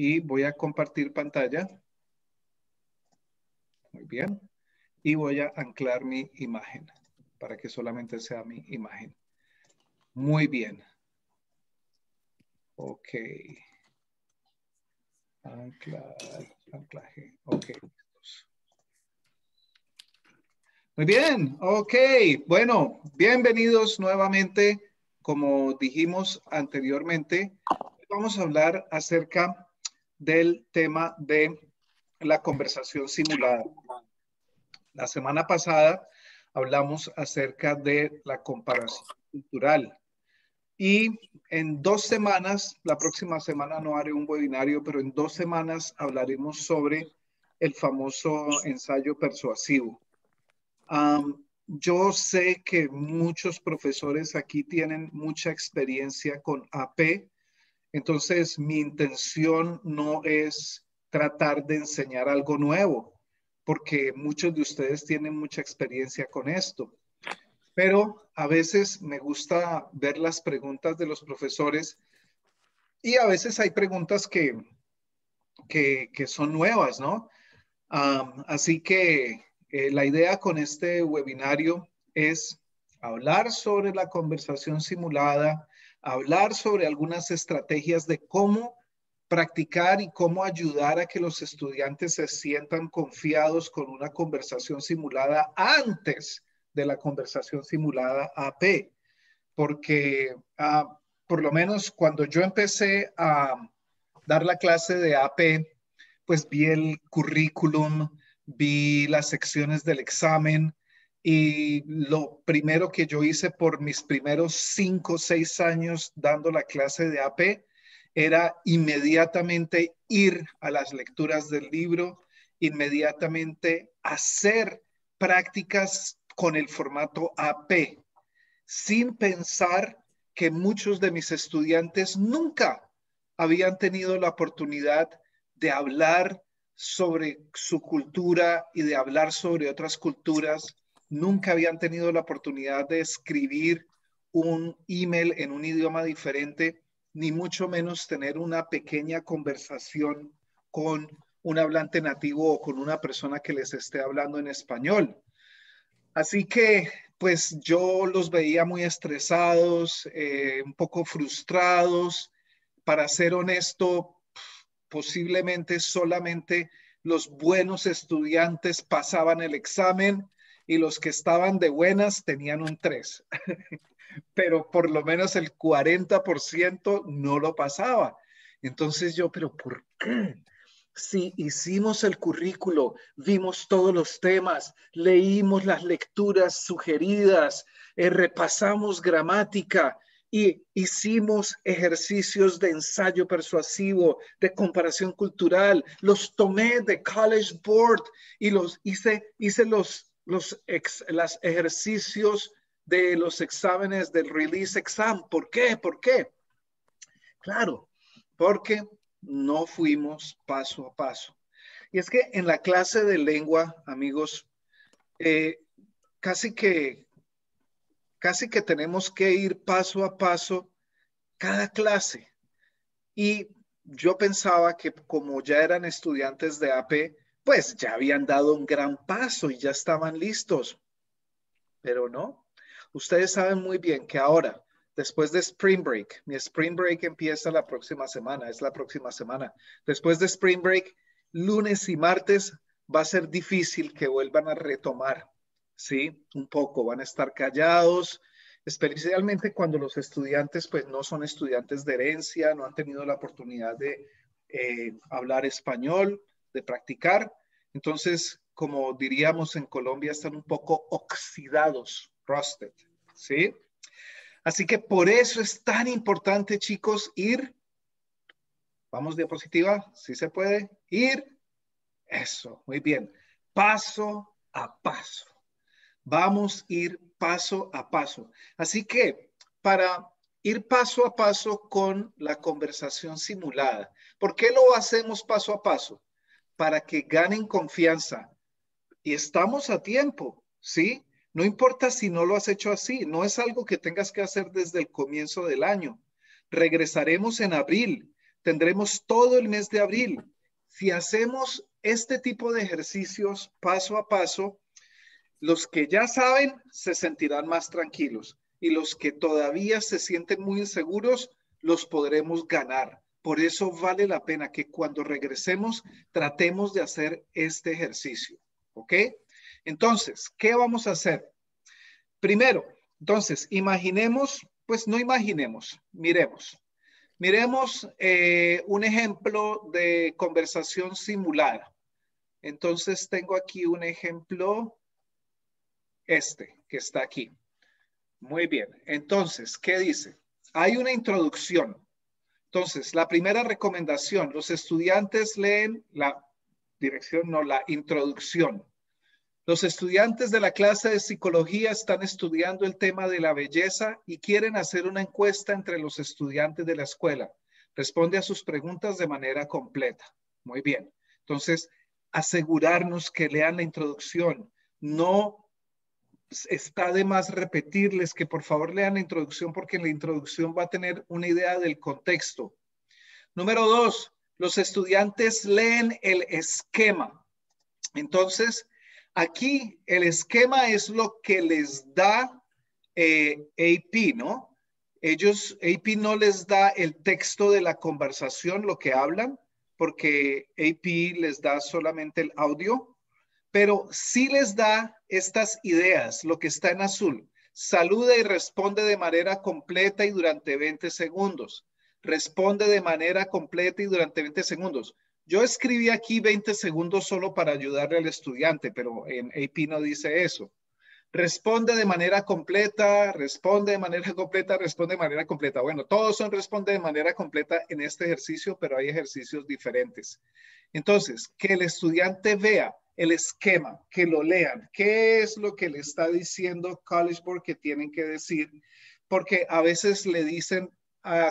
y voy a compartir pantalla. Muy bien. Y voy a anclar mi imagen para que solamente sea mi imagen. Muy bien. Ok. Anclaje. Ok. Muy bien. Ok. Bueno, bienvenidos nuevamente. Como dijimos anteriormente, vamos a hablar acerca del tema de la conversación simulada. La semana pasada hablamos acerca de la comparación cultural. Y en 2 semanas, la próxima semana no haré un webinario, pero en 2 semanas hablaremos sobre el famoso ensayo persuasivo. Yo sé que muchos profesores aquí tienen mucha experiencia con AP, entonces mi intención no es tratar de enseñar algo nuevo, porque muchos de ustedes tienen mucha experiencia con esto. Pero a veces me gusta ver las preguntas de los profesores y a veces hay preguntas que son nuevas, ¿no? Así que la idea con este webinario es hablar sobre la conversación simulada, hablar sobre algunas estrategias de cómo practicar y cómo ayudar a que los estudiantes se sientan confiados con una conversación simulada antes de la conversación simulada AP, porque por lo menos cuando yo empecé a dar la clase de AP, pues vi el currículum, vi las secciones del examen y lo primero que yo hice por mis primeros 5 o 6 años dando la clase de AP era inmediatamente ir a las lecturas del libro, inmediatamente hacer prácticas con el formato AP, sin pensar que muchos de mis estudiantes nunca habían tenido la oportunidad de hablar sobre su cultura y de hablar sobre otras culturas. Nunca habían tenido la oportunidad de escribir un email en un idioma diferente, ni mucho menos tener una pequeña conversación con un hablante nativo o con una persona que les esté hablando en español. Así que, pues yo los veía muy estresados, un poco frustrados. Para ser honesto, posiblemente solamente los buenos estudiantes pasaban el examen y los que estaban de buenas tenían un 3, pero por lo menos el 40% no lo pasaba. Entonces yo, pero ¿por qué? Si hicimos el currículo, vimos todos los temas, leímos las lecturas sugeridas, repasamos gramática y hicimos ejercicios de ensayo persuasivo, de comparación cultural, los tomé de College Board y los hice los ejercicios de los exámenes del Release Exam. ¿Por qué? ¿Por qué? Claro, porque no fuimos paso a paso. Y es que en la clase de lengua, amigos, eh, casi que, casi que tenemos que ir paso a paso cada clase. Y yo pensaba que como ya eran estudiantes de AP, pues ya habían dado un gran paso y ya estaban listos. Pero no, ustedes saben muy bien que ahora, después de Spring Break, mi Spring Break empieza la próxima semana, es la próxima semana. Después de Spring Break, lunes y martes va a ser difícil que vuelvan a retomar, ¿sí? Un poco, van a estar callados, especialmente cuando los estudiantes pues no son estudiantes de herencia, no han tenido la oportunidad de hablar español, de practicar. Entonces, como diríamos en Colombia, están un poco oxidados, rusted, ¿sí? Así que por eso es tan importante, chicos, ir, vamos diapositiva, si se puede, ir, eso, muy bien, paso a paso. Vamos a ir paso a paso. Así que para ir paso a paso con la conversación simulada, ¿por qué lo hacemos paso a paso? Para que ganen confianza. Y estamos a tiempo, ¿sí? No importa si no lo has hecho así, no es algo que tengas que hacer desde el comienzo del año. Regresaremos en abril, tendremos todo el mes de abril. Si hacemos este tipo de ejercicios paso a paso, los que ya saben se sentirán más tranquilos y los que todavía se sienten muy inseguros los podremos ganar. Por eso vale la pena que cuando regresemos tratemos de hacer este ejercicio. ¿Ok? Entonces, ¿qué vamos a hacer? Primero, entonces, imaginemos, pues no imaginemos, miremos. Miremos un ejemplo de conversación simulada. Entonces, tengo aquí un ejemplo, que está aquí. Muy bien. Entonces, ¿qué dice? Hay una introducción. Entonces, la primera recomendación, los estudiantes leen la dirección, no, la introducción. Los estudiantes de la clase de psicología están estudiando el tema de la belleza y quieren hacer una encuesta entre los estudiantes de la escuela. Responde a sus preguntas de manera completa. Muy bien. Entonces, asegurarnos que lean la introducción. No está de más repetirles que por favor lean la introducción porque en la introducción va a tener una idea del contexto. Número 2, los estudiantes leen el esquema. Entonces, aquí el esquema es lo que les da AP, ¿no? AP no les da el texto de la conversación, lo que hablan, porque AP les da solamente el audio, pero sí les da estas ideas, lo que está en azul. Saluda y responde de manera completa y durante 20 segundos. Responde de manera completa y durante 20 segundos. Yo escribí aquí 20 segundos solo para ayudarle al estudiante, pero en AP no dice eso. Responde de manera completa, responde de manera completa, responde de manera completa. Bueno, todos son responde de manera completa en este ejercicio, pero hay ejercicios diferentes. Entonces, que el estudiante vea el esquema, que lo lean, qué es lo que le está diciendo College Board que tienen que decir, porque a veces le dicen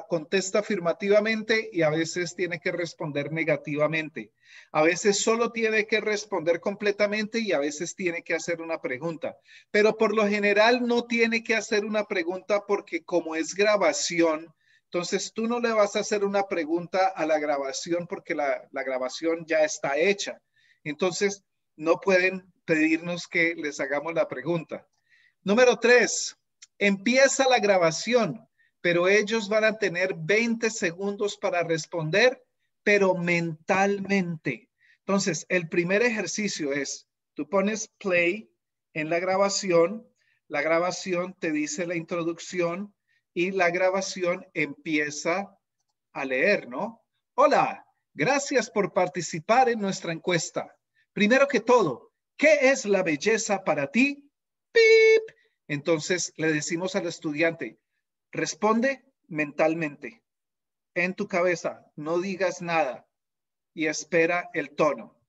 contesta afirmativamente y a veces tiene que responder negativamente. A veces solo tiene que responder completamente y a veces tiene que hacer una pregunta. Pero por lo general no tiene que hacer una pregunta porque como es grabación, entonces tú no le vas a hacer una pregunta a la grabación porque la grabación ya está hecha. Entonces no pueden pedirnos que les hagamos la pregunta. Número 3, empieza la grabación, pero ellos van a tener 20 segundos para responder, pero mentalmente. Entonces, el primer ejercicio es, tú pones play en la grabación te dice la introducción y la grabación empieza a leer, ¿no? Hola, gracias por participar en nuestra encuesta. Primero que todo, ¿qué es la belleza para ti? ¡Pip! Entonces le decimos al estudiante, responde mentalmente, en tu cabeza, no digas nada y espera el tono.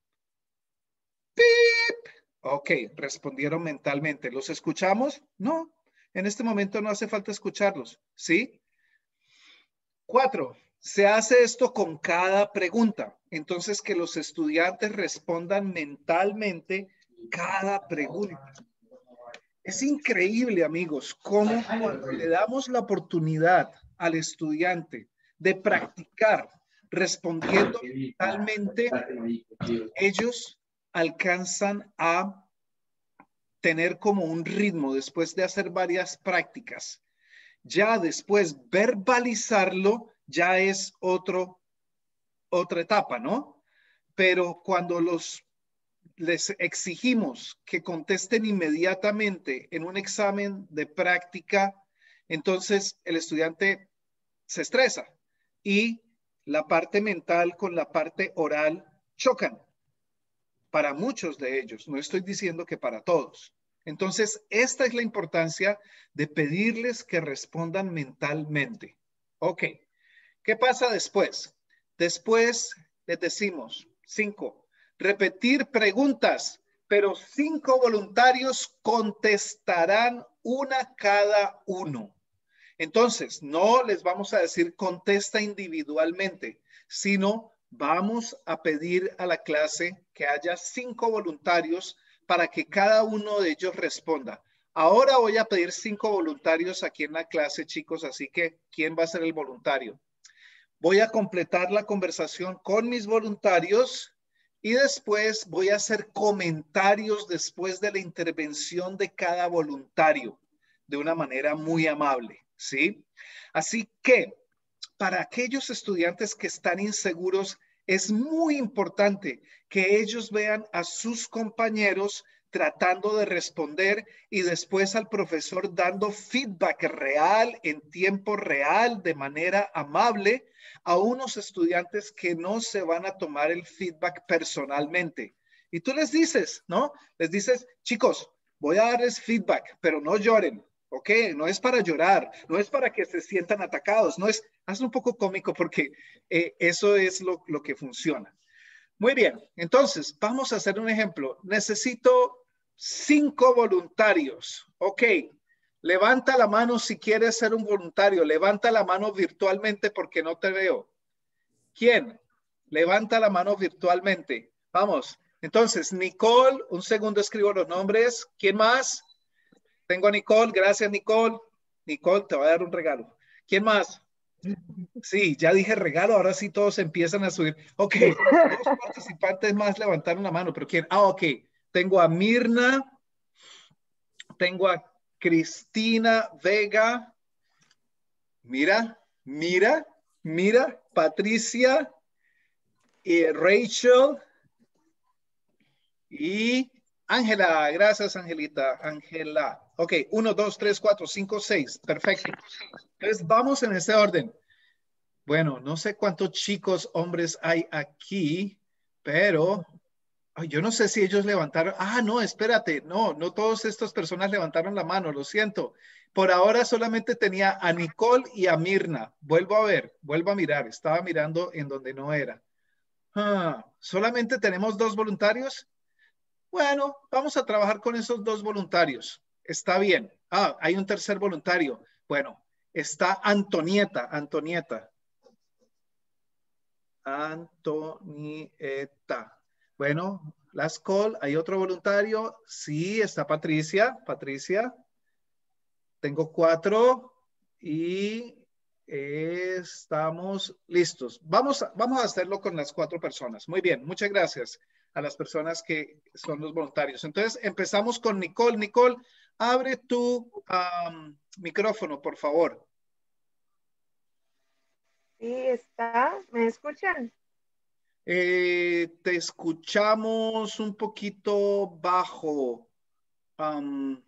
¡Pip! Ok, respondieron mentalmente. ¿Los escuchamos? No, en este momento no hace falta escucharlos, ¿sí? 4, se hace esto con cada pregunta. Entonces, que los estudiantes respondan mentalmente cada pregunta. Es increíble, amigos, cómo cuando le damos la oportunidad al estudiante de practicar respondiendo mentalmente, ellos alcanzan a tener como un ritmo después de hacer varias prácticas. Ya después verbalizarlo ya es otra etapa, ¿no? Pero cuando les exigimos que contesten inmediatamente en un examen de práctica, entonces el estudiante se estresa y la parte mental con la parte oral chocan para muchos de ellos. No estoy diciendo que para todos. Entonces, esta es la importancia de pedirles que respondan mentalmente. Ok, ¿qué pasa después? Después les decimos, 5, repetir preguntas, pero 5 voluntarios contestarán una cada uno. Entonces, no les vamos a decir contesta individualmente, sino vamos a pedir a la clase que haya 5 voluntarios para que cada uno de ellos responda. Ahora voy a pedir 5 voluntarios aquí en la clase, chicos, así que ¿quién va a ser el voluntario? Voy a completar la conversación con mis voluntarios y después voy a hacer comentarios después de la intervención de cada voluntario de una manera muy amable, ¿sí? Así que para aquellos estudiantes que están inseguros, es muy importante que ellos vean a sus compañeros tratando de responder y después al profesor dando feedback real, en tiempo real, de manera amable, a unos estudiantes que no se van a tomar el feedback personalmente. Y tú les dices, ¿no? Les dices, chicos, voy a darles feedback, pero no lloren, ¿ok? No es para llorar, no es para que se sientan atacados, no es, hazlo un poco cómico porque eso es lo que funciona. Muy bien, entonces vamos a hacer un ejemplo. Necesito 5 voluntarios. Ok, levanta la mano si quieres ser un voluntario. Levanta la mano virtualmente porque no te veo. ¿Quién? Levanta la mano virtualmente. Vamos. Entonces, Nicole, un segundo escribo los nombres. ¿Quién más? Tengo a Nicole. Gracias, Nicole. Nicole, te va a dar un regalo. ¿Quién más? Sí, ya dije regalo, ahora sí todos empiezan a subir. Ok, 2 participantes más levantaron la mano, pero ¿quién? Ah, ok. Tengo a Mirna, tengo a Cristina Vega, mira, mira, mira, Patricia, y Rachel y Ángela. Gracias, Angelita. Ángela. Ok, 1, 2, 3, 4, 5, 6. Perfecto. Entonces vamos en ese orden. Bueno, no sé cuántos chicos, hombres hay aquí, pero ay, yo no sé si ellos levantaron. Ah, no, espérate. No, no todas estas personas levantaron la mano, lo siento. Por ahora solamente tenía a Nicole y a Mirna. Vuelvo a ver, vuelvo a mirar. Estaba mirando en donde no era. ¿Solamente tenemos 2 voluntarios? Bueno, vamos a trabajar con esos 2 voluntarios. Está bien. Ah, hay un tercer voluntario. Bueno, está Antonieta. Antonieta. Antonieta. Bueno, last call. ¿Hay otro voluntario? Sí, está Patricia. Patricia. Tengo 4 y estamos listos. Vamos a hacerlo con las 4 personas. Muy bien, muchas gracias a las personas que son los voluntarios. Entonces, empezamos con Nicole. Nicole, abre tu micrófono, por favor. Sí, está. ¿Me escuchan? Te escuchamos un poquito bajo. Um,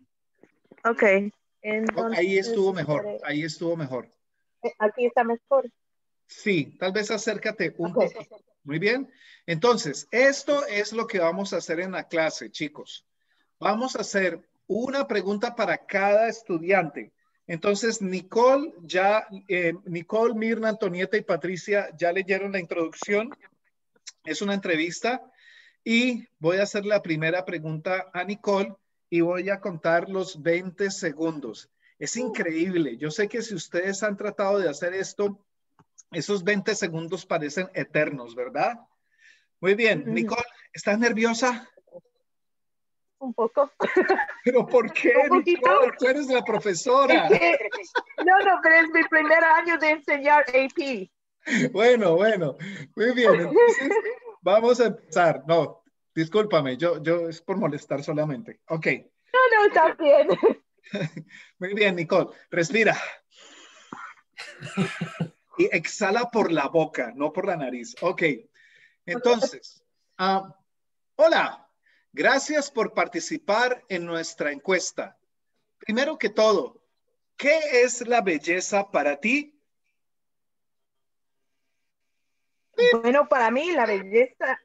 Ok. ahí Entonces, estuvo mejor, espere. ahí estuvo mejor. Aquí está mejor. Sí, tal vez acércate un Ok. poquito. Muy bien. Entonces, esto es lo que vamos a hacer en la clase, chicos. Vamos a hacer una pregunta para cada estudiante. Entonces, Nicole, Mirna, Antonieta y Patricia ya leyeron la introducción. Es una entrevista y voy a hacer la primera pregunta a Nicole y voy a contar los 20 segundos. Es increíble. Yo sé que si ustedes han tratado de hacer esto, esos 20 segundos parecen eternos, ¿verdad? Muy bien. Ujú. Nicole, ¿estás nerviosa? Un poco. ¿Pero por qué, Un poquito. Nicole? Tú eres la Es profesora. que, no, no, pero es mi primer año de enseñar AP. Bueno, bueno. Muy bien. Entonces, vamos a empezar. No, discúlpame, yo es por molestar solamente. Ok. No, no, está bien. Muy bien, Nicole. Respira y exhala por la boca, no por la nariz. Ok. Entonces, hola. Gracias por participar en nuestra encuesta. Primero que todo, ¿qué es la belleza para ti? Bueno, para mí la belleza,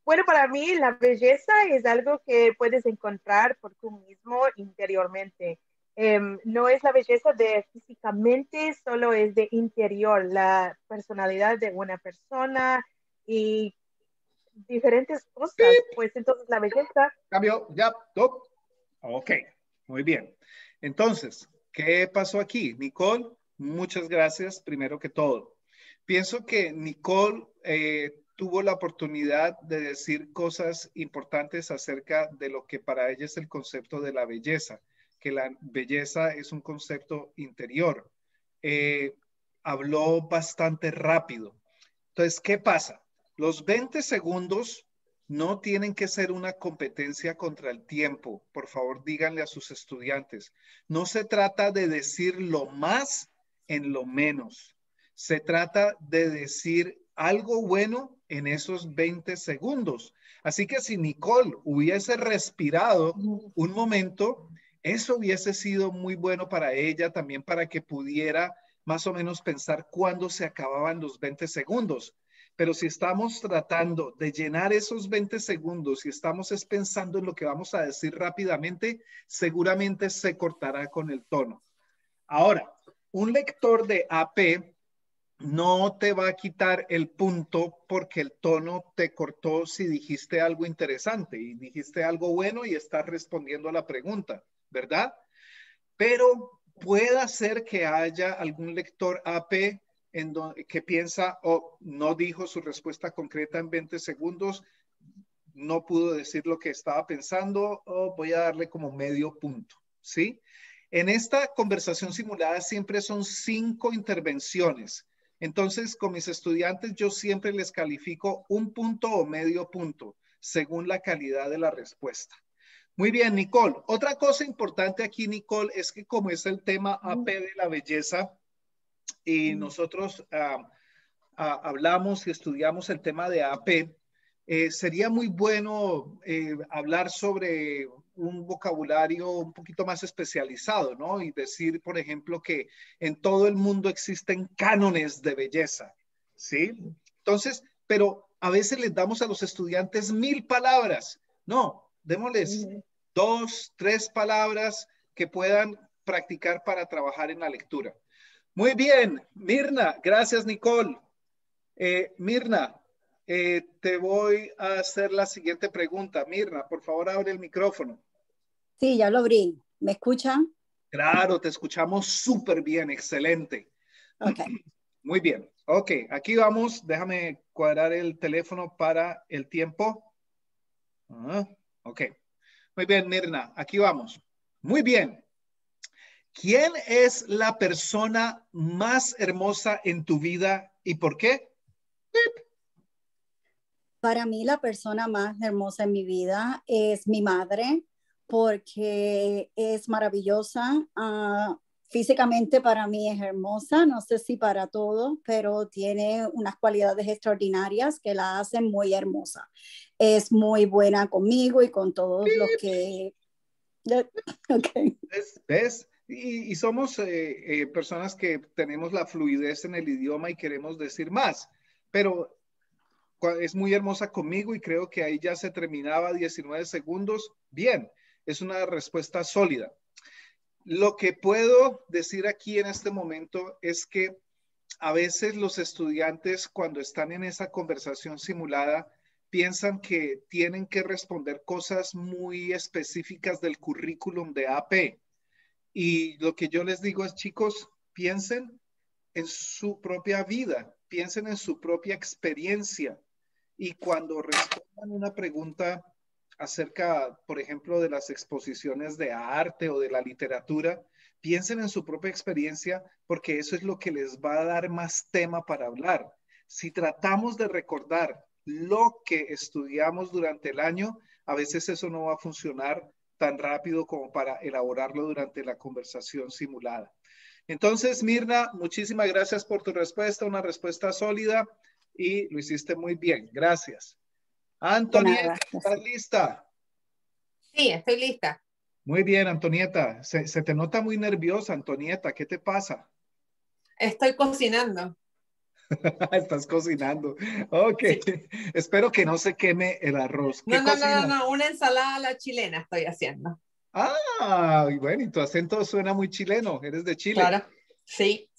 bueno, para mí la belleza es algo que puedes encontrar por tú mismo interiormente. No es la belleza de físicamente, solo es de interior, la personalidad de una persona y diferentes cosas. Pues entonces la belleza, Cambio, ya, top. Ok, muy bien. Entonces, ¿qué pasó aquí? Nicole, muchas gracias, primero que todo. Pienso que Nicole tuvo la oportunidad de decir cosas importantes acerca de lo que para ella es el concepto de la belleza, que la belleza es un concepto interior. Eh, habló bastante rápido. Entonces, ¿qué pasa? Los 20 segundos no tienen que ser una competencia contra el tiempo. Por favor, díganle a sus estudiantes. No se trata de decir lo más en lo menos. Se trata de decir algo bueno en esos 20 segundos. Así que si Nicole hubiese respirado un momento, eso hubiese sido muy bueno para ella, también para que pudiera más o menos pensar cuándo se acababan los 20 segundos. Pero si estamos tratando de llenar esos 20 segundos y estamos pensando en lo que vamos a decir rápidamente, seguramente se cortará con el tono. Ahora, un lector de AP no te va a quitar el punto porque el tono te cortó si dijiste algo interesante y dijiste algo bueno y estás respondiendo a la pregunta, ¿verdad? Pero puede ser que haya algún lector AP que piensa o no dijo su respuesta concreta en 20 segundos, no pudo decir lo que estaba pensando o voy a darle como medio punto, ¿sí? En esta conversación simulada siempre son 5 intervenciones. Entonces, con mis estudiantes yo siempre les califico un punto o medio punto según la calidad de la respuesta. Muy bien, Nicole. Otra cosa importante aquí, Nicole, es que como es el tema AP de la belleza y nosotros hablamos y estudiamos el tema de AP, sería muy bueno hablar sobre un vocabulario un poquito más especializado, ¿no? Y decir, por ejemplo, que en todo el mundo existen cánones de belleza, ¿sí? Entonces, pero a veces les damos a los estudiantes 1000 palabras. No, démosles 2, 3 palabras que puedan practicar para trabajar en la lectura. Muy bien, Mirna, gracias Nicole. Mirna, te voy a hacer la siguiente pregunta. Mirna, por favor, abre el micrófono. Sí, ya lo abrí. ¿Me escuchan? Claro, te escuchamos súper bien, excelente. Ok. Muy bien. Ok, aquí vamos. Déjame cuadrar el teléfono para el tiempo. Ok. Muy bien, Mirna, aquí vamos. Muy bien. ¿Quién es la persona más hermosa en tu vida y por qué? Para mí la persona más hermosa en mi vida es mi madre porque es maravillosa. Físicamente para mí es hermosa, no sé si para todos, pero tiene unas cualidades extraordinarias que la hacen muy hermosa. Es muy buena conmigo y con todos los que... Okay. ¿Ves? Y somos personas que tenemos la fluidez en el idioma y queremos decir más, pero es muy hermosa conmigo y creo que ahí ya se terminaba 19 segundos. Bien, es una respuesta sólida. Lo que puedo decir aquí en este momento es que a veces los estudiantes cuando están en esa conversación simulada piensan que tienen que responder cosas muy específicas del currículum de AP. Y lo que yo les digo es, chicos, piensen en su propia vida, piensen en su propia experiencia. Y cuando respondan una pregunta acerca, por ejemplo, de las exposiciones de arte o de la literatura, piensen en su propia experiencia porque eso es lo que les va a dar más tema para hablar. Si tratamos de recordar lo que estudiamos durante el año, a veces eso no va a funcionar tan rápido como para elaborarlo durante la conversación simulada. Entonces, Mirna, muchísimas gracias por tu respuesta, una respuesta sólida y lo hiciste muy bien. Gracias. Antonieta, ¿estás lista? Sí, estoy lista. Muy bien, Antonieta. Se te nota muy nerviosa, Antonieta. ¿Qué te pasa? Estoy cocinando. Estás cocinando. Ok. Sí. Espero que no se queme el arroz. ¿Qué cocinas? No. Una ensalada a la chilena estoy haciendo. Ah, bueno, y tu acento suena muy chileno. ¿Eres de Chile? Claro. Sí.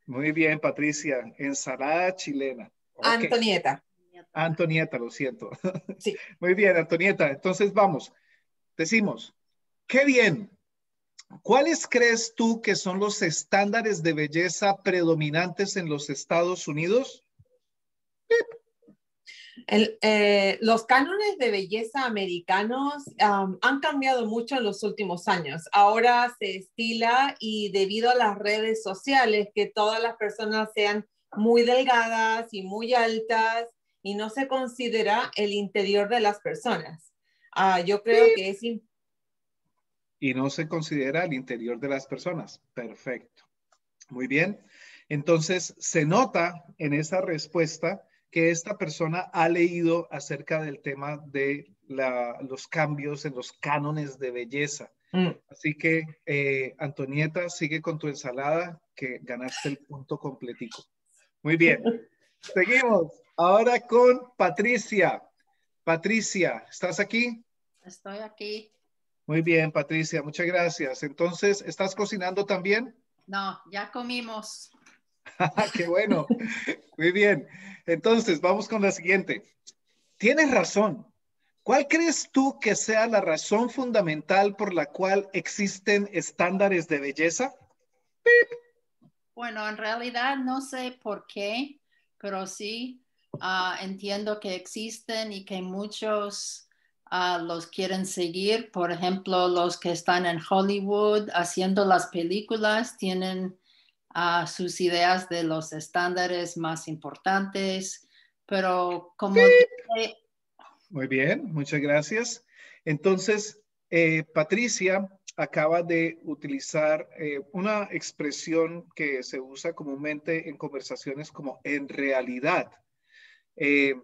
Muy bien, Patricia. Ensalada chilena. Okay. Antonieta, lo siento. Sí. Muy bien, Antonieta. Entonces vamos. Decimos, qué bien. ¿Cuáles crees tú que son los estándares de belleza predominantes en los Estados Unidos? Los cánones de belleza americanos han cambiado mucho en los últimos años. Ahora se estila y debido a las redes sociales que todas las personas sean muy delgadas y muy altas y no se considera el interior de las personas. Yo creo que es... Y no se considera el interior de las personas. Perfecto. Muy bien. Entonces, se nota en esa respuesta que esta persona ha leído acerca del tema de los cambios en los cánones de belleza. Así que, Antonieta, sigue con tu ensalada, que ganaste el punto completico. Muy bien. Seguimos. Ahora con Patricia. Patricia, ¿estás aquí? Estoy aquí. Muy bien, Patricia, muchas gracias. Entonces, ¿estás cocinando también? No, ya comimos. Qué bueno. Muy bien. Entonces, vamos con la siguiente. Tienes razón. ¿Cuál crees tú que sea la razón fundamental por la cual existen estándares de belleza? Bueno, en realidad no sé por qué, pero sí entiendo que existen y que muchos los quieren seguir. Por ejemplo, los que están en Hollywood haciendo las películas tienen sus ideas de los estándares más importantes, pero como dije, Muy bien, muchas gracias. Entonces, Patricia acaba de utilizar una expresión que se usa comúnmente en conversaciones como en realidad. Eh,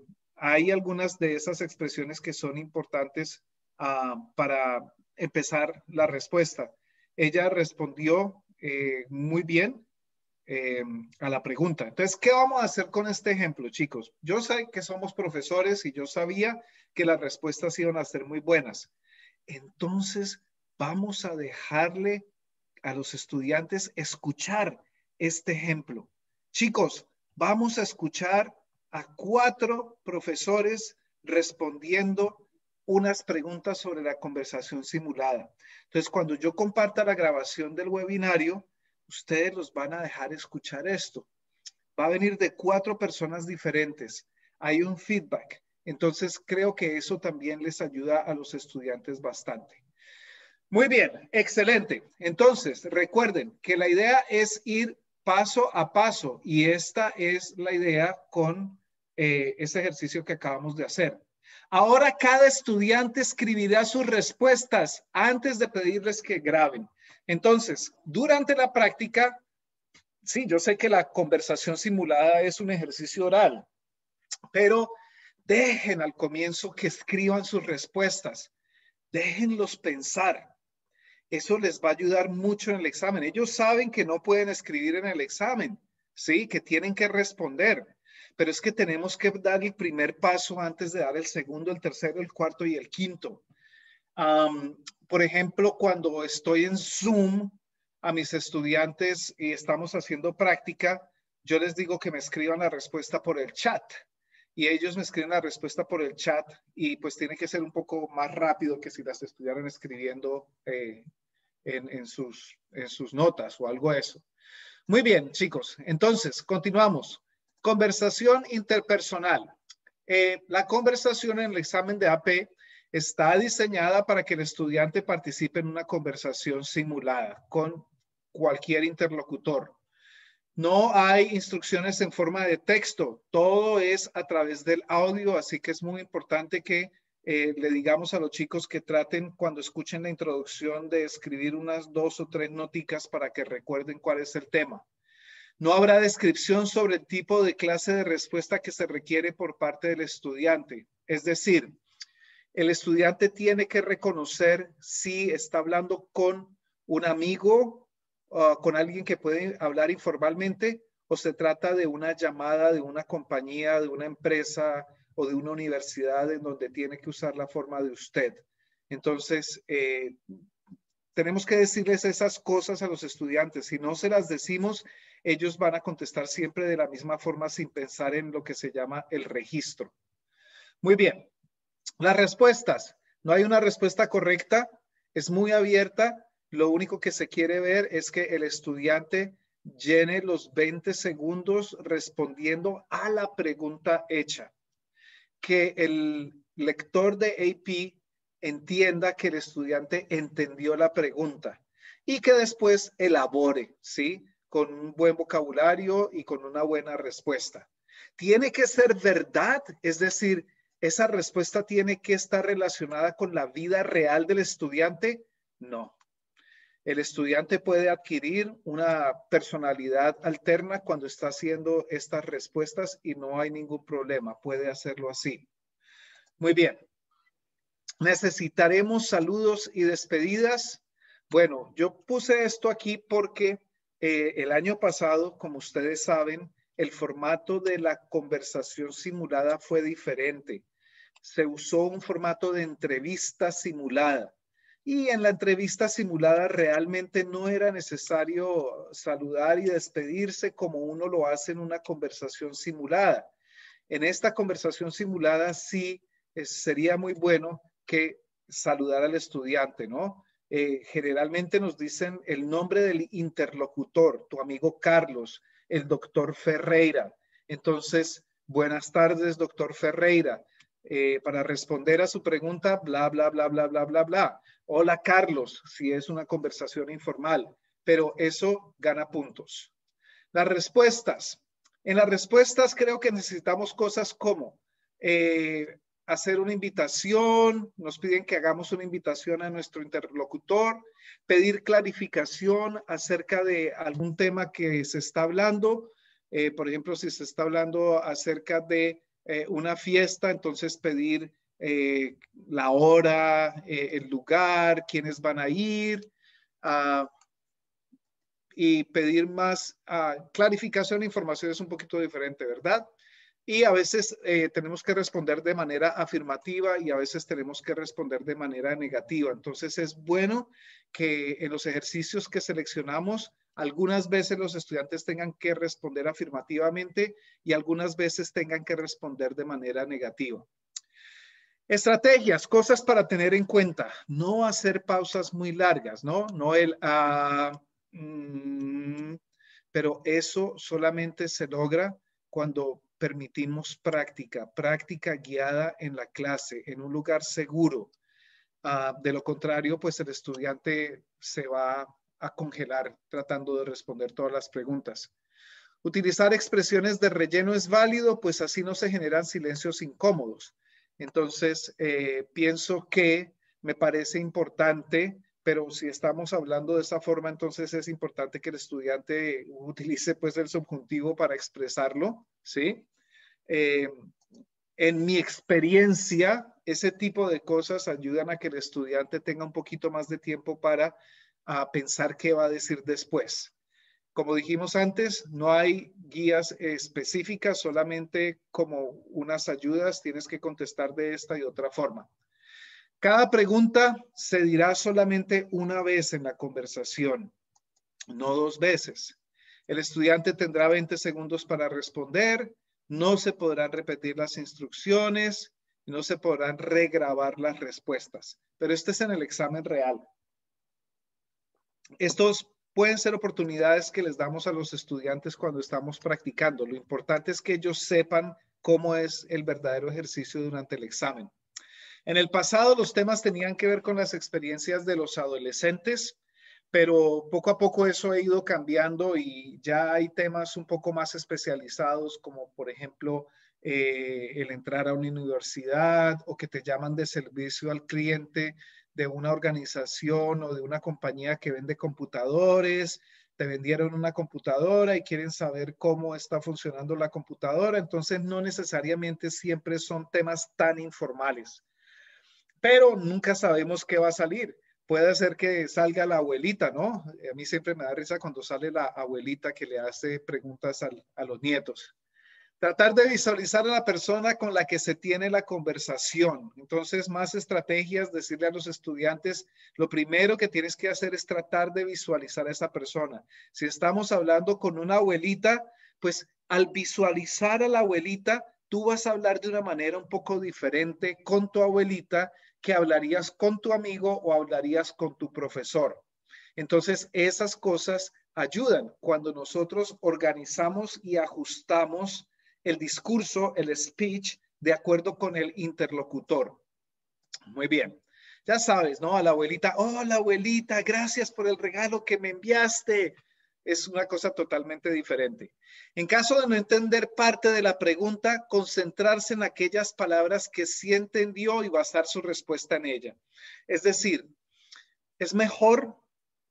Hay algunas de esas expresiones que son importantes para empezar la respuesta. Ella respondió muy bien a la pregunta. Entonces, ¿qué vamos a hacer con este ejemplo, chicos? Yo sé que somos profesores y yo sabía que las respuestas iban a ser muy buenas. Entonces, vamos a dejarle a los estudiantes escuchar este ejemplo. Chicos, vamos a escuchar a 4 profesores respondiendo unas preguntas sobre la conversación simulada. Entonces, cuando yo comparta la grabación del webinario, ustedes los van a dejar escuchar esto. Va a venir de 4 personas diferentes. Hay un feedback. Entonces, creo que eso también les ayuda a los estudiantes bastante. Muy bien, excelente. Entonces, recuerden que la idea es ir paso a paso y esta es la idea con ese ejercicio que acabamos de hacer. Ahora cada estudiante escribirá sus respuestas antes de pedirles que graben. Entonces, durante la práctica, sí, yo sé que la conversación simulada es un ejercicio oral, pero dejen al comienzo que escriban sus respuestas. Déjenlos pensar. Eso les va a ayudar mucho en el examen. Ellos saben que no pueden escribir en el examen, ¿sí? Que tienen que responder. Pero es que tenemos que dar el primer paso antes de dar el segundo, el tercero, el cuarto y el quinto. Por ejemplo, cuando estoy en Zoom a mis estudiantes y estamos haciendo práctica, yo les digo que me escriban la respuesta por el chat. Y ellos me escriben la respuesta por el chat y pues tiene que ser un poco más rápido que si las estuvieran escribiendo en sus notas o algo de eso. Muy bien, chicos. Entonces, continuamos. Conversación interpersonal. La conversación en el examen de AP está diseñada para que el estudiante participe en una conversación simulada con cualquier interlocutor. No hay instrucciones en forma de texto, todo es a través del audio, así que es muy importante que le digamos a los chicos que traten cuando escuchen la introducción de escribir unas 2 o 3 noticas para que recuerden cuál es el tema. No habrá descripción sobre el tipo de clase de respuesta que se requiere por parte del estudiante. Es decir, el estudiante tiene que reconocer si está hablando con un amigo, con alguien que puede hablar informalmente, o se trata de una llamada de una compañía, de una empresa o de una universidad en donde tiene que usar la forma de usted. Entonces, tenemos que decirles esas cosas a los estudiantes. Si no se las decimos, ellos van a contestar siempre de la misma forma sin pensar en lo que se llama el registro. Muy bien. Las respuestas. No hay una respuesta correcta. Es muy abierta. Lo único que se quiere ver es que el estudiante llene los 20 segundos respondiendo a la pregunta hecha. que el lector de AP entienda que el estudiante entendió la pregunta y que después elabore, ¿sí? Con un buen vocabulario y con una buena respuesta. Tiene que ser verdad, es decir, esa respuesta tiene que estar relacionada con la vida real del estudiante. No. El estudiante puede adquirir una personalidad alterna cuando está haciendo estas respuestas y no hay ningún problema, puede hacerlo así. Muy bien. Necesitaremos saludos y despedidas. Bueno, yo puse esto aquí porque el año pasado, como ustedes saben, el formato de la conversación simulada fue diferente. Se usó un formato de entrevista simulada. Y en la entrevista simulada realmente no era necesario saludar y despedirse como uno lo hace en una conversación simulada. En esta conversación simulada sí sería muy bueno que saludar al estudiante, ¿no? Generalmente nos dicen el nombre del interlocutor, tu amigo Carlos, el doctor Ferreira. Entonces, buenas tardes, doctor Ferreira. Para responder a su pregunta, bla, bla, bla, bla, bla, bla, bla. Hola, Carlos, si es una conversación informal, pero eso gana puntos. Las respuestas. En las respuestas creo que necesitamos cosas como hacer una invitación, nos piden que hagamos una invitación a nuestro interlocutor, pedir clarificación acerca de algún tema que se está hablando. Por ejemplo, si se está hablando acerca de una fiesta, entonces pedir la hora, el lugar, quiénes van a ir, y pedir más clarificación e información es un poquito diferente, ¿verdad? Y a veces tenemos que responder de manera afirmativa y a veces tenemos que responder de manera negativa. Entonces es bueno que en los ejercicios que seleccionamos, algunas veces los estudiantes tengan que responder afirmativamente y algunas veces tengan que responder de manera negativa. Estrategias, cosas para tener en cuenta. No hacer pausas muy largas, ¿no? No el pero eso solamente se logra cuando permitimos práctica guiada en la clase, en un lugar seguro. De lo contrario, pues el estudiante se va a congelar tratando de responder todas las preguntas. Utilizar expresiones de relleno es válido, pues así no se generan silencios incómodos. Entonces, pienso que me parece importante, pero si estamos hablando de esa forma, entonces es importante que el estudiante utilice pues el subjuntivo para expresarlo, ¿sí? En mi experiencia, ese tipo de cosas ayudan a que el estudiante tenga un poquito más de tiempo para pensar qué va a decir después. Como dijimos antes, no hay guías específicas, solamente como unas ayudas, tienes que contestar de esta y otra forma. Cada pregunta se dirá solamente una vez en la conversación, no 2 veces. El estudiante tendrá 20 segundos para responder, no se podrán repetir las instrucciones, no se podrán regrabar las respuestas, pero este es en el examen real. Estos pueden ser oportunidades que les damos a los estudiantes cuando estamos practicando. Lo importante es que ellos sepan cómo es el verdadero ejercicio durante el examen. En el pasado los temas tenían que ver con las experiencias de los adolescentes, pero poco a poco eso ha ido cambiando y ya hay temas un poco más especializados, como por ejemplo el entrar a una universidad o que te llaman de servicio al cliente de una organización o de una compañía que vende computadores, te vendieron una computadora y quieren saber cómo está funcionando la computadora, entonces no necesariamente siempre son temas tan informales, pero nunca sabemos qué va a salir. Puede ser que salga la abuelita, ¿no? A mí siempre me da risa cuando sale la abuelita que le hace preguntas a los nietos. Tratar de visualizar a la persona con la que se tiene la conversación. Entonces, más estrategias, decirle a los estudiantes, lo primero que tienes que hacer es tratar de visualizar a esa persona. Si estamos hablando con una abuelita, pues al visualizar a la abuelita, tú vas a hablar de una manera un poco diferente con tu abuelita que hablarías con tu amigo o hablarías con tu profesor. Entonces, esas cosas ayudan cuando nosotros organizamos y ajustamos el discurso, el speech de acuerdo con el interlocutor. Muy bien. Ya sabes, ¿no? A la abuelita, hola abuelita, gracias por el regalo que me enviaste. Es una cosa totalmente diferente. En caso de no entender parte de la pregunta, concentrarse en aquellas palabras que sí entendió y basar su respuesta en ella. Es decir, es mejor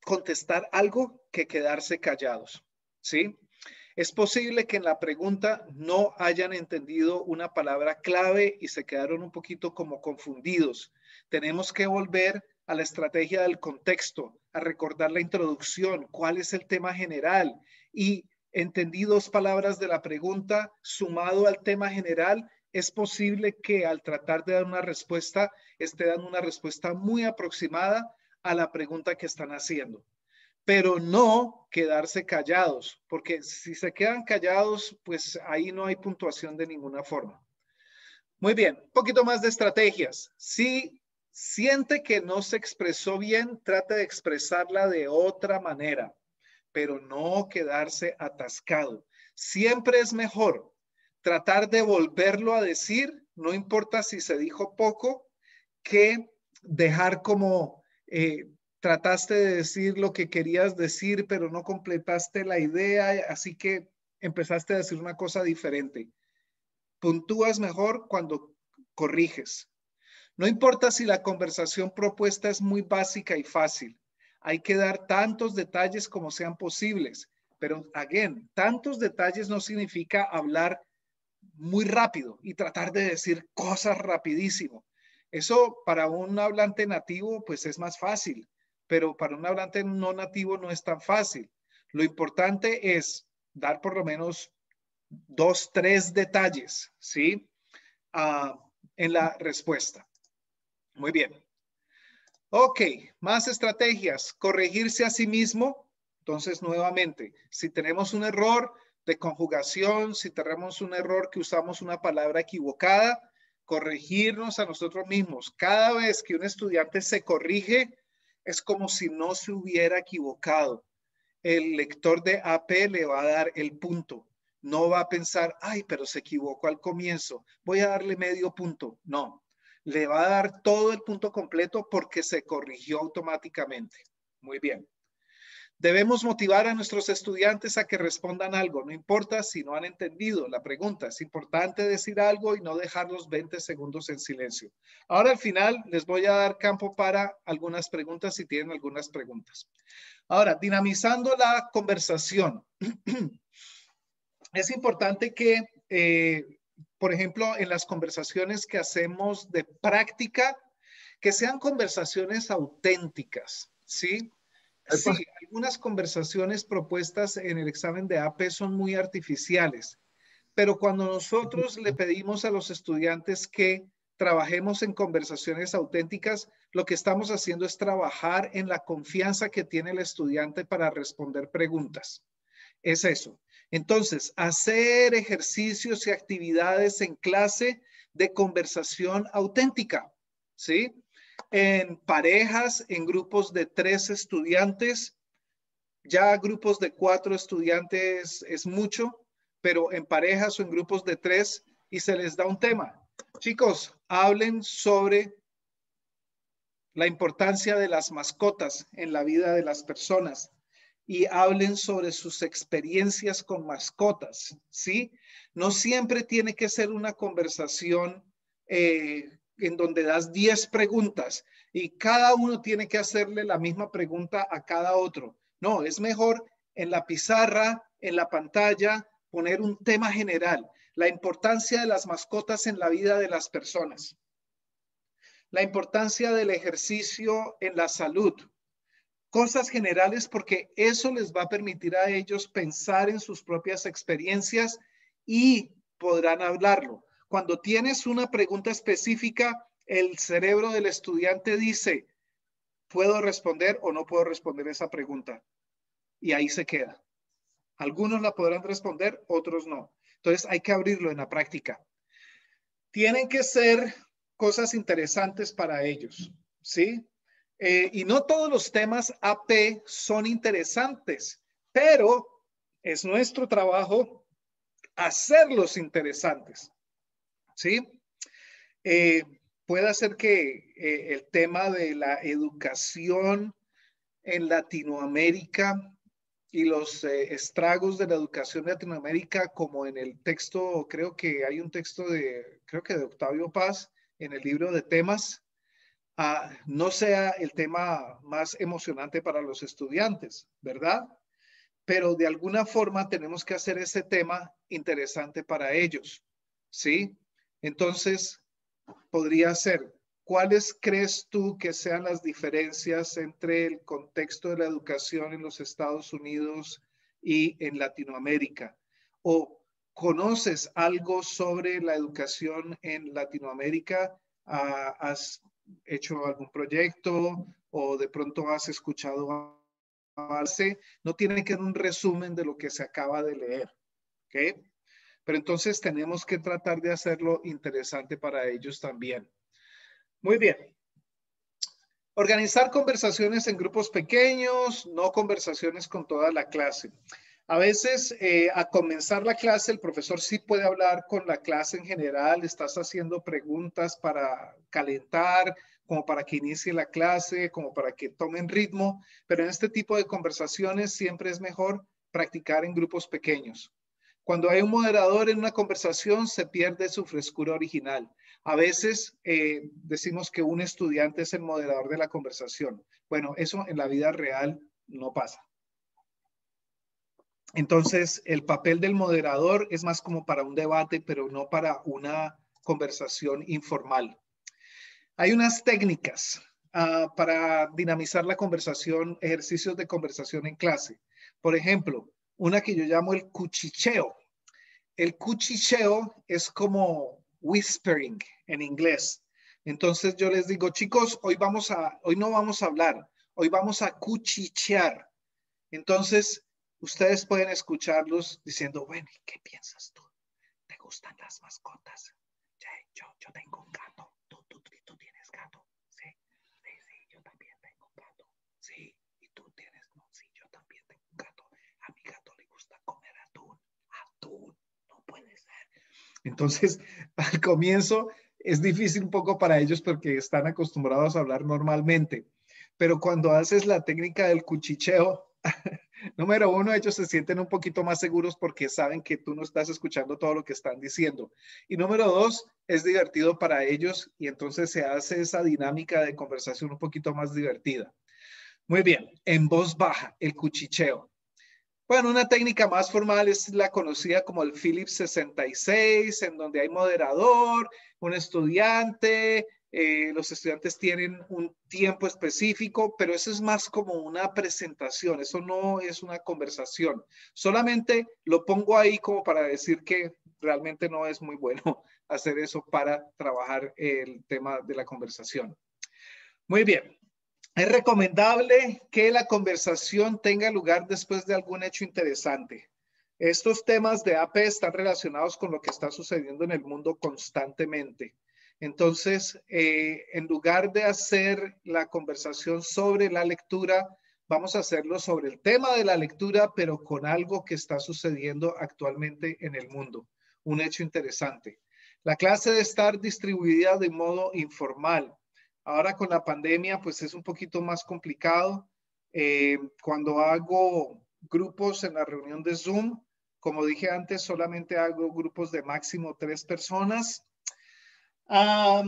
contestar algo que quedarse callados, ¿sí? Es posible que en la pregunta no hayan entendido una palabra clave y se quedaron un poquito como confundidos. Tenemos que volver a la estrategia del contexto, a recordar la introducción, cuál es el tema general y entendí 2 palabras de la pregunta sumado al tema general. Es posible que al tratar de dar una respuesta esté dando una respuesta muy aproximada a la pregunta que están haciendo. Pero no quedarse callados, porque si se quedan callados, pues ahí no hay puntuación de ninguna forma. Muy bien, un poquito más de estrategias. Si siente que no se expresó bien, trate de expresarla de otra manera, pero no quedarse atascado. Siempre es mejor tratar de volverlo a decir, no importa si se dijo poco, que dejar como trataste de decir lo que querías decir, pero no completaste la idea, así que empezaste a decir una cosa diferente. Puntúas mejor cuando corriges. No importa si la conversación propuesta es muy básica y fácil. Hay que dar tantos detalles como sean posibles, pero again, tantos detalles no significa hablar muy rápido y tratar de decir cosas rapidísimo. Eso para un hablante nativo pues es más fácil, pero para un hablante no nativo no es tan fácil. Lo importante es dar por lo menos 2, 3 detalles, ¿sí? En la respuesta. Muy bien. Ok, más estrategias. Corregirse a sí mismo. Entonces, nuevamente, si tenemos un error de conjugación, si tenemos un error que usamos una palabra equivocada, corregirnos a nosotros mismos. Cada vez que un estudiante se corrige, es como si no se hubiera equivocado. El lector de AP le va a dar el punto. No va a pensar, ay, pero se equivocó al comienzo, voy a darle medio punto. No, le va a dar todo el punto completo porque se corrigió automáticamente. Muy bien. Debemos motivar a nuestros estudiantes a que respondan algo, no importa si no han entendido la pregunta. Es importante decir algo y no dejarlos 20 segundos en silencio. Ahora al final les voy a dar campo para algunas preguntas si tienen algunas preguntas. Ahora, dinamizando la conversación. Es importante que, por ejemplo, en las conversaciones que hacemos de práctica, que sean conversaciones auténticas, ¿sí? Sí, algunas conversaciones propuestas en el examen de AP son muy artificiales, pero cuando nosotros le pedimos a los estudiantes que trabajemos en conversaciones auténticas, lo que estamos haciendo es trabajar en la confianza que tiene el estudiante para responder preguntas. Es eso. Entonces, hacer ejercicios y actividades en clase de conversación auténtica, ¿sí? En parejas, en grupos de 3 estudiantes, ya grupos de 4 estudiantes es mucho, pero en parejas o en grupos de 3 y se les da un tema. Chicos, hablen sobre la importancia de las mascotas en la vida de las personas y hablen sobre sus experiencias con mascotas, ¿sí? No siempre tiene que ser una conversación en donde das 10 preguntas y cada uno tiene que hacerle la misma pregunta a cada otro. No, es mejor en la pizarra, en la pantalla, poner un tema general, la importancia de las mascotas en la vida de las personas, la importancia del ejercicio en la salud, cosas generales porque eso les va a permitir a ellos pensar en sus propias experiencias y podrán hablarlo. Cuando tienes una pregunta específica, el cerebro del estudiante dice, ¿puedo responder o no puedo responder esa pregunta? Y ahí se queda. Algunos la podrán responder, otros no. Entonces hay que abrirlo en la práctica. Tienen que ser cosas interesantes para ellos, ¿sí? Y no todos los temas AP son interesantes, pero es nuestro trabajo hacerlos interesantes, ¿sí? Puede ser que el tema de la educación en Latinoamérica y los estragos de la educación de Latinoamérica, como en el texto, creo que hay un texto creo que de Octavio Paz, en el libro de temas, no sea el tema más emocionante para los estudiantes, ¿verdad? Pero de alguna forma tenemos que hacer ese tema interesante para ellos, ¿sí? Entonces, podría ser, ¿cuáles crees tú que sean las diferencias entre el contexto de la educación en los Estados Unidos y en Latinoamérica? ¿O conoces algo sobre la educación en Latinoamérica? ¿Has hecho algún proyecto o de pronto has escuchado? No tiene que ser un resumen de lo que se acaba de leer, ¿ok? Pero entonces tenemos que tratar de hacerlo interesante para ellos también. Muy bien. Organizar conversaciones en grupos pequeños, no conversaciones con toda la clase. A veces, a comenzar la clase, el profesor sí puede hablar con la clase en general, estás haciendo preguntas para calentar, como para que inicie la clase, como para que tomen ritmo, pero en este tipo de conversaciones siempre es mejor practicar en grupos pequeños. Cuando hay un moderador en una conversación, se pierde su frescura original. A veces decimos que un estudiante es el moderador de la conversación. Bueno, eso en la vida real no pasa. Entonces, el papel del moderador es más como para un debate, pero no para una conversación informal. Hay unas técnicas para dinamizar la conversación, ejercicios de conversación en clase. Por ejemplo, una que yo llamo el cuchicheo. El cuchicheo es como whispering en inglés. Entonces yo les digo, chicos, hoy no vamos a hablar, hoy vamos a cuchichear. Entonces ustedes pueden escucharlos diciendo, bueno, ¿qué piensas tú? ¿Te gustan las mascotas? Yo tengo un gato. ¿Tú tienes gato? Sí, yo también tengo un gato. Sí, y tú tienes, no, sí, yo también tengo un gato. A mi gato le gusta comer atún. Atún. Puede ser. Entonces, al comienzo es difícil un poco para ellos porque están acostumbrados a hablar normalmente, pero cuando haces la técnica del cuchicheo, número uno, ellos se sienten un poquito más seguros porque saben que tú no estás escuchando todo lo que están diciendo. Y número dos, es divertido para ellos y entonces se hace esa dinámica de conversación un poquito más divertida. Muy bien, en voz baja, el cuchicheo. Bueno, una técnica más formal es la conocida como el Phillips 66, en donde hay moderador, un estudiante, los estudiantes tienen un tiempo específico, pero eso es más como una presentación, eso no es una conversación. Solamente lo pongo ahí como para decir que realmente no es muy bueno hacer eso para trabajar el tema de la conversación. Muy bien. Es recomendable que la conversación tenga lugar después de algún hecho interesante. Estos temas de AP están relacionados con lo que está sucediendo en el mundo constantemente. Entonces, en lugar de hacer la conversación sobre la lectura, vamos a hacerlo sobre el tema de la lectura, pero con algo que está sucediendo actualmente en el mundo. Un hecho interesante. La clase debe estar distribuida de modo informal. Ahora con la pandemia, pues es un poquito más complicado. Cuando hago grupos en la reunión de Zoom, como dije antes, solamente hago grupos de máximo 3 personas. A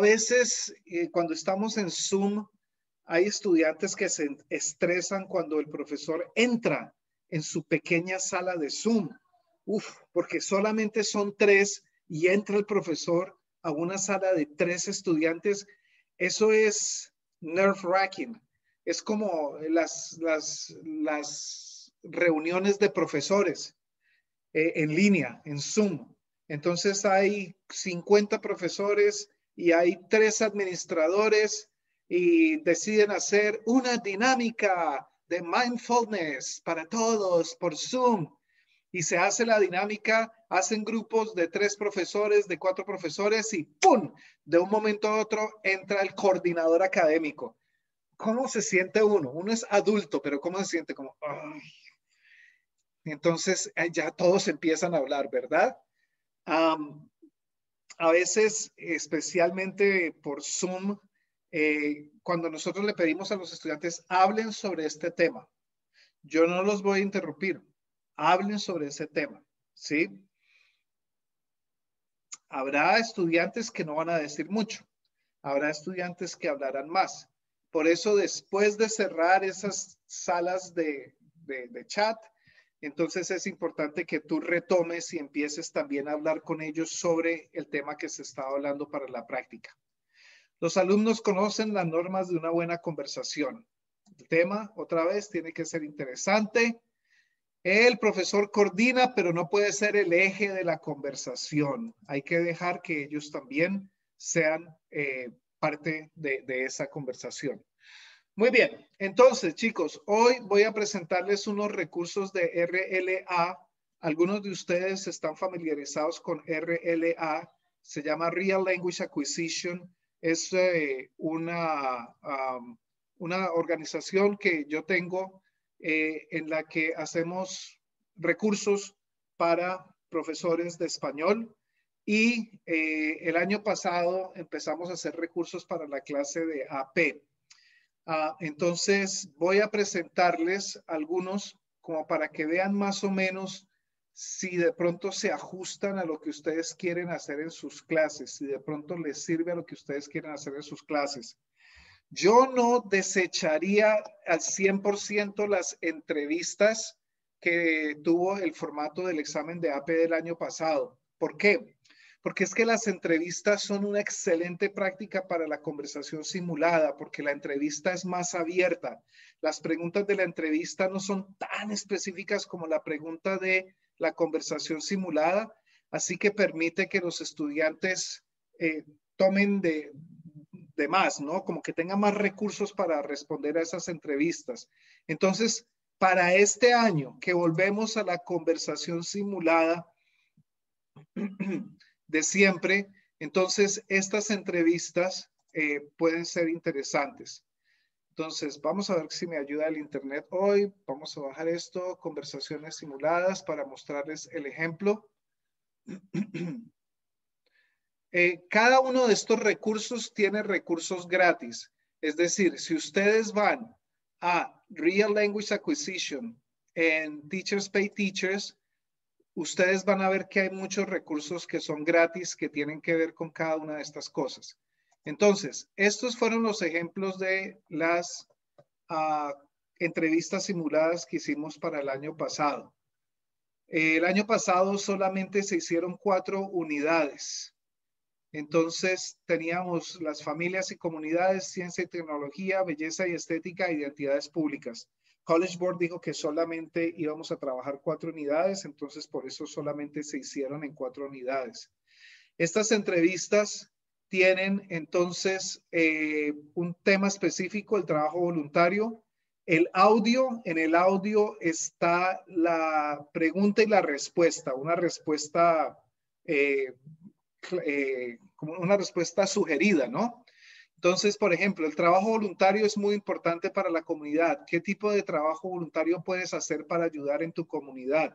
veces, cuando estamos en Zoom, hay estudiantes que se estresan cuando el profesor entra en su pequeña sala de Zoom. Porque solamente son 3 y entra el profesor a una sala de 3 estudiantes. Eso es nerve-wracking. Es como las reuniones de profesores en línea, en Zoom. Entonces hay 50 profesores y hay 3 administradores y deciden hacer una dinámica de mindfulness para todos por Zoom. Y se hace la dinámica, hacen grupos de 3 profesores, de 4 profesores y ¡pum! De un momento a otro entra el coordinador académico. ¿Cómo se siente uno? Uno es adulto, pero ¿cómo se siente? Como, ¡ay! Entonces ya todos empiezan a hablar, ¿verdad? a veces, especialmente por Zoom, cuando nosotros le pedimos a los estudiantes, hablen sobre este tema. Yo no los voy a interrumpir. Hablen sobre ese tema, ¿sí? Habrá estudiantes que no van a decir mucho. Habrá estudiantes que hablarán más. Por eso, después de cerrar esas salas de chat, entonces es importante que tú retomes y empieces también a hablar con ellos sobre el tema que se está hablando para la práctica. Los alumnos conocen las normas de una buena conversación. El tema, otra vez, tiene que ser interesante. El profesor coordina, pero no puede ser el eje de la conversación. Hay que dejar que ellos también sean parte de esa conversación. Muy bien, entonces chicos, hoy voy a presentarles unos recursos de RLA. Algunos de ustedes están familiarizados con RLA, se llama Real Language Acquisition. Es una organización que yo tengo en la que hacemos recursos para profesores de español. Y el año pasado empezamos a hacer recursos para la clase de AP. Entonces voy a presentarles algunos como para que vean más o menos si de pronto se ajustan a lo que ustedes quieren hacer en sus clases, si de pronto les sirve a lo que ustedes quieren hacer en sus clases. Yo no desecharía al 100% las entrevistas que tuvo el formato del examen de AP del año pasado. ¿Por qué? Porque es que las entrevistas son una excelente práctica para la conversación simulada, porque la entrevista es más abierta. Las preguntas de la entrevista no son tan específicas como la pregunta de la conversación simulada, así que permite que los estudiantes tomen de más, ¿no? Como que tengan más recursos para responder a esas entrevistas. Entonces, para este año que volvemos a la conversación simulada de siempre, entonces estas entrevistas pueden ser interesantes. Entonces, vamos a ver si me ayuda el internet hoy. Vamos a bajar esto, conversaciones simuladas, para mostrarles el ejemplo. Cada uno de estos recursos tiene recursos gratis. Es decir, si ustedes van a Real Language Acquisition en Teachers Pay Teachers, ustedes van a ver que hay muchos recursos que son gratis que tienen que ver con cada una de estas cosas. Entonces, estos fueron los ejemplos de las entrevistas simuladas que hicimos para el año pasado. El año pasado solamente se hicieron 4 unidades. Entonces teníamos las familias y comunidades, ciencia y tecnología, belleza y estética, identidades públicas. College Board dijo que solamente íbamos a trabajar 4 unidades, entonces por eso solamente se hicieron en 4 unidades. Estas entrevistas tienen entonces un tema específico, el trabajo voluntario. El audio, en el audio está la pregunta y la respuesta, una respuesta como una respuesta sugerida, ¿no? Entonces, por ejemplo, el trabajo voluntario es muy importante para la comunidad. ¿Qué tipo de trabajo voluntario puedes hacer para ayudar en tu comunidad?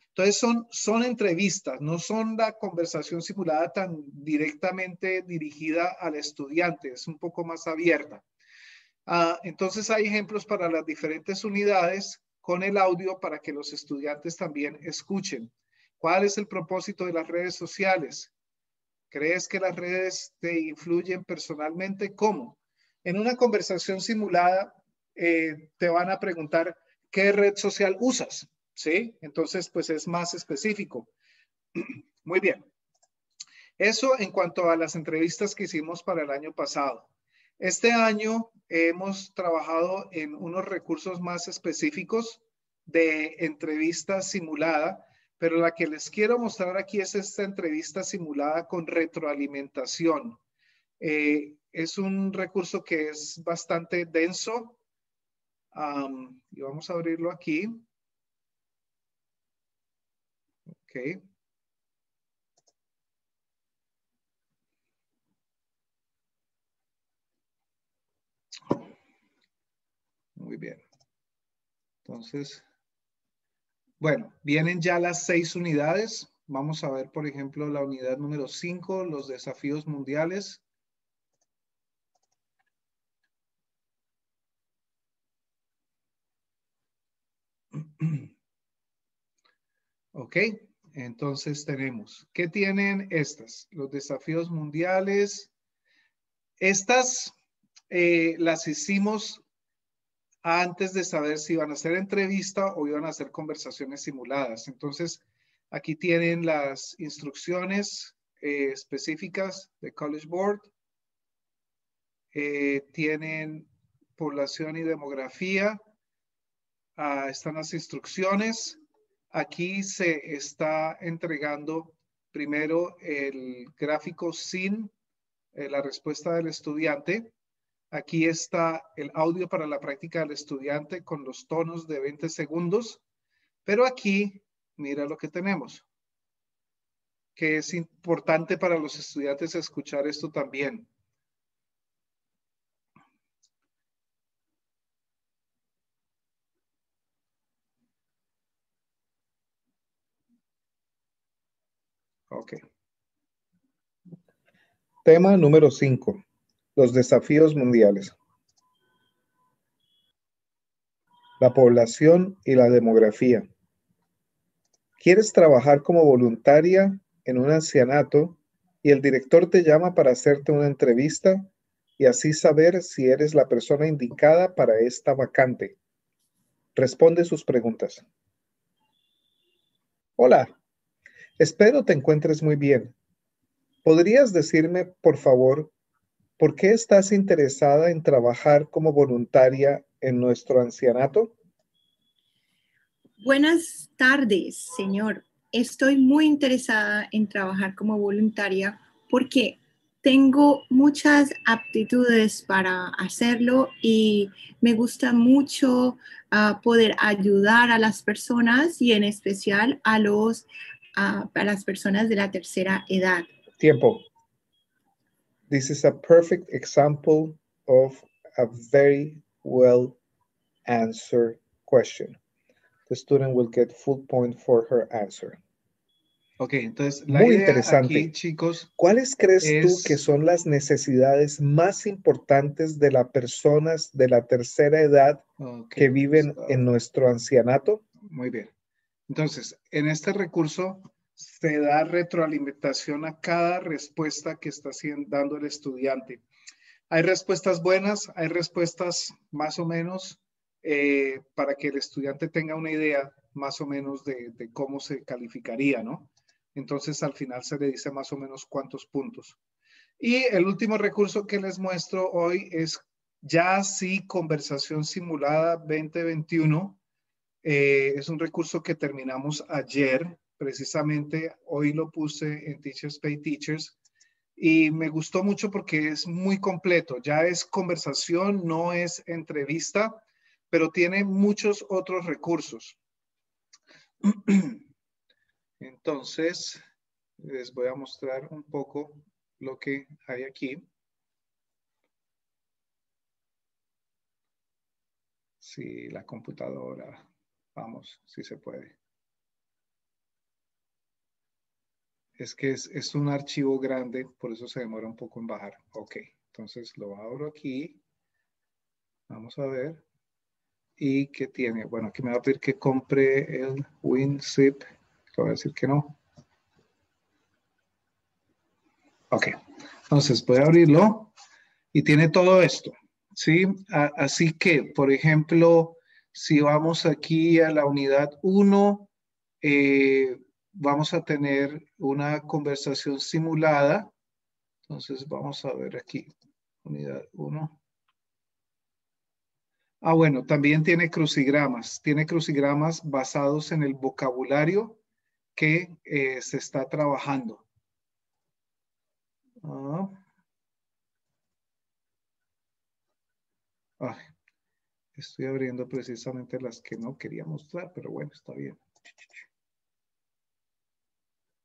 Entonces, son entrevistas, no son la conversación simulada tan directamente dirigida al estudiante, es un poco más abierta. Entonces, hay ejemplos para las diferentes unidades con el audio para que los estudiantes también escuchen. ¿Cuál es el propósito de las redes sociales? ¿Crees que las redes te influyen personalmente? ¿Cómo? En una conversación simulada te van a preguntar qué red social usas, ¿sí? Entonces, pues es más específico. Muy bien. Eso en cuanto a las entrevistas que hicimos para el año pasado. Este año hemos trabajado en unos recursos más específicos de entrevista simulada, pero la que les quiero mostrar aquí es esta entrevista simulada con retroalimentación. Es un recurso que es bastante denso. Y vamos a abrirlo aquí. Ok. Muy bien. Entonces, bueno, vienen ya las 6 unidades. Vamos a ver, por ejemplo, la unidad número 5, los desafíos mundiales. Ok, entonces tenemos, ¿qué tienen estas? Los desafíos mundiales. Estas las hicimos antes de saber si iban a hacer entrevista o iban a hacer conversaciones simuladas. Entonces, aquí tienen las instrucciones específicas de College Board. Tienen población y demografía. Están las instrucciones. Aquí se está entregando primero el gráfico sin la respuesta del estudiante. Aquí está el audio para la práctica del estudiante con los tonos de 20 segundos. Pero aquí, mira lo que tenemos, que es importante para los estudiantes escuchar esto también. Ok. Tema número 5. Los desafíos mundiales. La población y la demografía. ¿Quieres trabajar como voluntaria en un ancianato y el director te llama para hacerte una entrevista y así saber si eres la persona indicada para esta vacante? Responde sus preguntas. Hola, espero te encuentres muy bien. ¿Podrías decirme, por favor, por qué estás interesada en trabajar como voluntaria en nuestro ancianato? Buenas tardes, señor. Estoy muy interesada en trabajar como voluntaria porque tengo muchas aptitudes para hacerlo y me gusta mucho poder ayudar a las personas y en especial a las personas de la tercera edad. Tiempo. This is a perfect example of a very well answered question. The student will get full point for her answer. Ok, entonces la Muy idea interesante. aquí, chicos, ¿Cuáles crees tú es- que son las necesidades más importantes de las personas de la tercera edad ok, que viven está en nuestro ancianato? muy bien. Entonces, en este recurso se da retroalimentación a cada respuesta que está dando el estudiante. Hay respuestas buenas, hay respuestas más o menos para que el estudiante tenga una idea más o menos de cómo se calificaría, ¿no? Entonces, al final se le dice más o menos cuántos puntos. Y el último recurso que les muestro hoy es ya sí conversación simulada 2021. Es un recurso que terminamos ayer, precisamente hoy lo puse en Teachers Pay Teachers y me gustó mucho porque es muy completo. Ya es conversación, no es entrevista, pero tiene muchos otros recursos. Entonces, les voy a mostrar un poco lo que hay aquí. Sí, la computadora. Vamos, si se puede. Es que es un archivo grande, por eso se demora un poco en bajar. Ok, entonces lo abro aquí. Vamos a ver. ¿Y qué tiene? Bueno, aquí me va a pedir que compre el WinZip. Le voy a decir que no. Ok, entonces voy a abrirlo y tiene todo esto. ¿Sí? Así que, por ejemplo, si vamos aquí a la unidad 1, vamos a tener una conversación simulada. Entonces vamos a ver aquí, unidad 1. Bueno, también tiene crucigramas. Tiene crucigramas basados en el vocabulario que se está trabajando. Estoy abriendo precisamente las que no quería mostrar, pero bueno, está bien.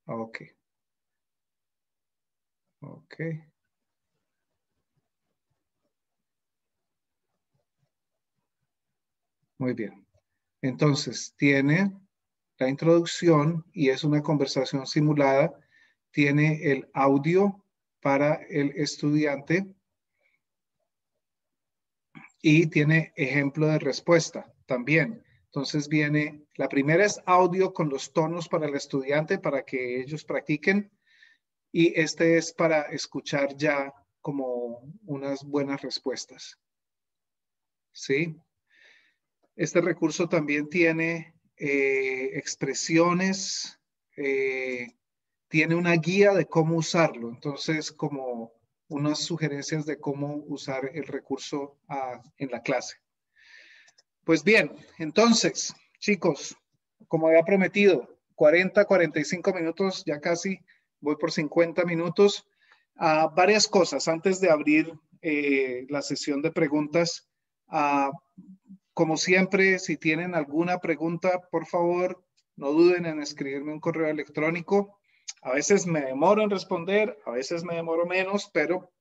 Ok. Ok. Muy bien. Entonces, tiene la introducción y es una conversación simulada. Tiene el audio para el estudiante y tiene ejemplo de respuesta también. Entonces viene, la primera es audio con los tonos para el estudiante para que ellos practiquen y este es para escuchar ya como unas buenas respuestas. ¿Sí? Este recurso también tiene expresiones, tiene una guía de cómo usarlo. Entonces, como unas sugerencias de cómo usar el recurso en la clase. Pues bien, entonces, chicos, como había prometido, 40, 45 minutos, ya casi voy por 50 minutos. Varias cosas antes de abrir la sesión de preguntas. Como siempre, si tienen alguna pregunta, por favor, no duden en escribirme un correo electrónico. A veces me demoro en responder, a veces me demoro menos, pero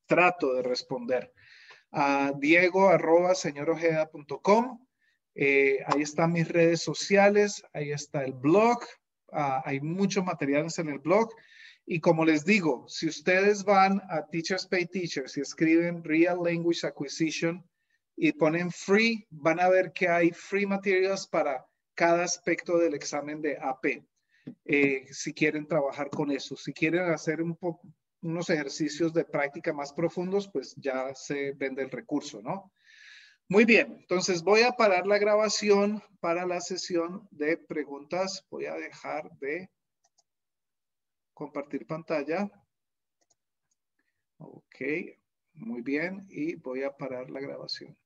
trato de responder. A diego@señorojeda.com. Ahí están mis redes sociales, ahí está el blog. Hay muchos materiales en el blog. Y como les digo, si ustedes van a Teachers Pay Teachers y escriben Real Language Acquisition y ponen free, van a ver que hay free materials para cada aspecto del examen de AP. Si quieren trabajar con eso, si quieren hacer unos ejercicios de práctica más profundos, pues ya se vende el recurso, ¿no? Muy bien, entonces voy a parar la grabación para la sesión de preguntas. Voy a dejar de compartir pantalla. Ok, muy bien, y voy a parar la grabación.